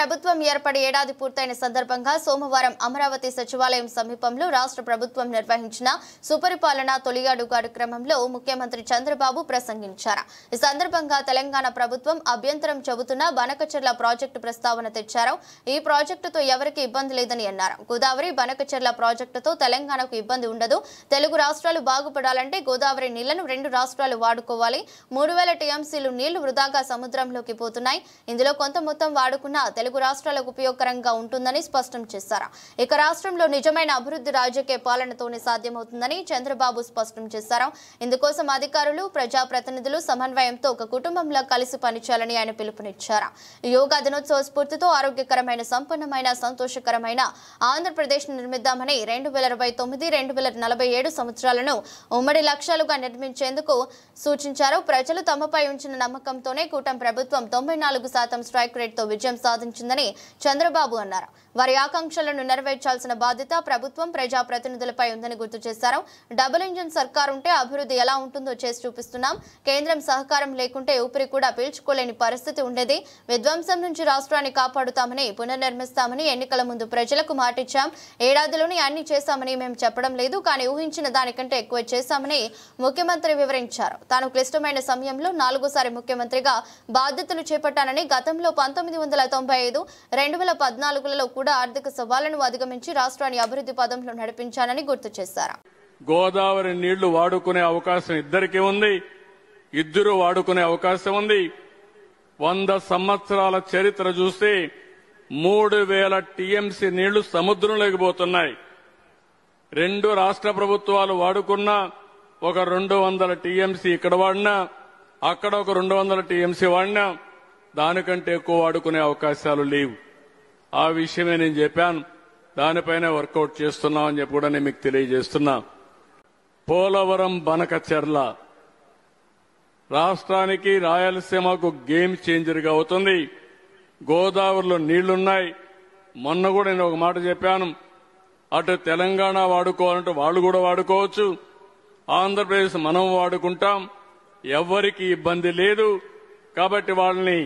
ప్రభుత్వం ఏర్పడి ఏడాది పూర్తయిన సందర్భంగా సోమవారం అమరావతి సచివాలయం సమీపంలో రాష్ట్ర ప్రభుత్వం నిర్వహించిన సుపరిపాలన తొలి అడుగు కార్యక్రమంలో ముఖ్యమంత్రి చంద్రబాబు ప్రసంగించారు. ఈ సందర్భంగా తెలంగాణ ప్రభుత్వం అభ్యంతరం చెబుతున్న బనకచెర్ల ప్రాజెక్టు ప్రస్తావన తెచ్చారు. ఈ ప్రాజెక్టుతో ఎవరికి ఇబ్బంది లేదని అన్నారు. గోదావరి బనకచెర్ల ప్రాజెక్టుతో తెలంగాణకు ఇబ్బంది ఉండదు. తెలుగు రాష్ట్రాలు బాగుపడాలంటే గోదావరి నీళ్లను రెండు రాష్ట్రాలు వాడుకోవాలి. 3000 టీఎంసీలు నీళ్లు వృధాగా సముద్రంలోకి పోతున్నాయి. ఇందులో కొంత మొత్తం వాడుకున్న తెలుగు రాష్ట్రాలకు ఉపయోగకరంగా ఉంటుందని స్పష్టం చేశారు. ఇక రాష్ట్రంలో నిజమైన అభివృద్ధి రాజకీయ పాలనతోనే సాధ్యమవుతుందని చంద్రబాబు స్పష్టం చేశారు. ఇందుకోసం అధికారులు, ప్రజాప్రతినిధులు సమన్వయంతో ఒక కుటుంబంలో కలిసి పనిచేయాలని ఆయన పిలుపునిచ్చారు. యోగా దినోత్సవ స్ఫూర్తితో ఆరోగ్యకరమైన, సంపన్నమైన, సంతోషకరమైన ఆంధ్రప్రదేశ్ నిర్మిద్దామని 2029-2047 సంవత్సరాలను ఉమ్మడి లక్ష్యాలుగా నిర్మించేందుకు సూచించారు. ప్రజలు తమపై ఉంచిన నమ్మకంతోనే కూటమి ప్రభుత్వం 94% స్ట్రైక్ రేట్తో విజయం సాధించిందని చంద్రబాబు అన్నారు. వారి ఆకాంక్షలను నెరవేర్చాల్సిన బాధ్యత ప్రభుత్వం, ప్రజాప్రతినిధులపై ఉందని గుర్తు చేశారు. డబుల్ ఇంజిన్ సర్కార్ ఉంటే అభివృద్ధి ఎలా ఉంటుందో చేసి చూపిస్తున్నాం. కేంద్రం సహకారం లేకుంటే ఊపిరి కూడా పీల్చుకోలేని పరిస్థితి ఉండేది. విధ్వంసం నుంచి రాష్ట్రాన్ని కాపాడుతామని, పునర్నిర్మిస్తామని ఎన్నికల ముందు ప్రజలకు మాటిచ్చాం. ఏడాదిలోనే అన్ని చేశామని మేము చెప్పడం లేదు, కానీ ఊహించిన దానికంటే ఎక్కువ చేశామని ముఖ్యమంత్రి వివరించారు. తాను క్లిష్టమైన సమయంలో 4సారి ముఖ్యమంత్రిగా బాధ్యతలు చేపట్టానని, గతంలో 1995, 2014లలో కూడా ఆర్థిక సవాళ్లను అధిగమించి రాష్ట్రాన్ని అభివృద్ధి పదంలో నడిపించానని గుర్తు చేశారు. గోదావరి నీళ్లు వాడుకునే అవకాశం ఇద్దరికీ ఉంది. ఇద్దరు వాడుకునే అవకాశం ఉంది. 100 సంవత్సరాల చరిత్ర చూస్తే 3000 టీఎంసీ నీళ్లు సముద్రంలోకి పోతున్నాయి. రెండు రాష్ట్ర ప్రభుత్వాలు వాడుకున్నా ఒక 200 టీఎంసీ ఇక్కడ వాడినా, అక్కడ ఒక 200 టీఎంసీ వాడినా దానికంటే ఎక్కువ వాడుకునే అవకాశాలు లేవు. ఆ విషయమే నేను చెప్పాను. దానిపైన వర్కౌట్ చేస్తున్నామని చెప్పి కూడా నేను మీకు తెలియజేస్తున్నా. పోలవరం బనకచెర్ల రాష్ట్రానికి, రాయలసీమకు గేమ్ చేంజర్ గా అవుతుంది. గోదావరిలో నీళ్లున్నాయి. మొన్న కూడా నేను ఒక మాట చెప్పాను. అటు తెలంగాణ వాడుకోవాలంటే వాళ్ళు కూడా వాడుకోవచ్చు. ఆంధ్రప్రదేశ్ మనం వాడుకుంటాం. ఎవ్వరికి ఇబ్బంది లేదు. కాబట్టి వాళ్ళని